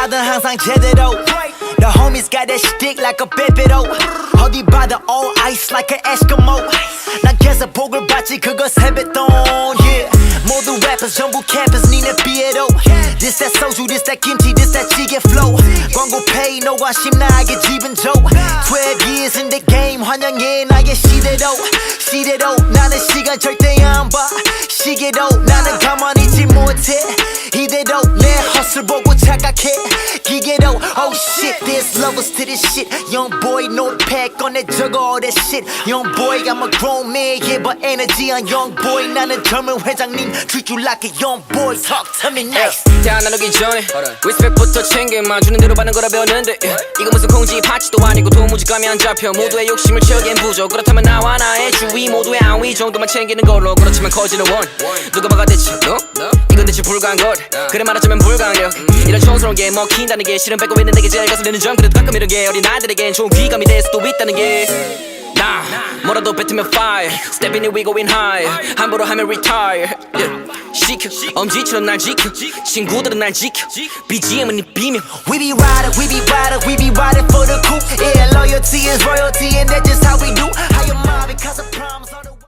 하던 항상 제대로 The homies got that stick like a 빼빼로 어디 봐도 all ice like an Eskimo 난 계속 복을 받지 그거 세뱃돈 yeah. 모두 rappers 전부 campus 니네 비에도 This that 소주 this that 김치 this that 찌개 flow 광고 pay no 관심 나에게 집은 줘 12 years in the game 환영해 나의 시대로 나는 시간 절대 안 봐 시계로 나는 가만히 있지 못해 이대로 내 헛을 보고 착각해 기계로 oh shit there's levels to this shit young boy notepad 꺼내 적어 all that shit young boy I'm a grown man yeah but energy on young boy 나는 젊은 회장님 treat you like a young boy talk to me nice 다 나누기 전에 리스펙부터 챙겨 주는 대로 받는 거라 배웠는데 이거 무슨 공지 파치도 아니고 도무지감이 안 잡혀 모두의 욕심을 채우기엔 부족 그렇다면 나와 나의 주위 모두의 안위 정도만 챙기는 걸로 그렇지만 커지는 원 누가 봐가 대체 너? 이건 대체 불가한 것 그래 말하자면 불가항력 이런 촌스러운 게 먹힌다는 게 실은 뺏고 있는 내게 제일 거슬리는 점 그래도 가끔 이런 게 어린 아이들에겐 좋은 귀감이 될 수도 있다는 게 나 뭐라도 뱉으면 fire Stepping in we going high 함부로 하면 retire 시켜 엄지처럼 날 지켜 친구들은 날 지켜 BGM은 네 비명 We be riding for the coup Yeah loyalty is royalty and that's just how we do How your mind because I promise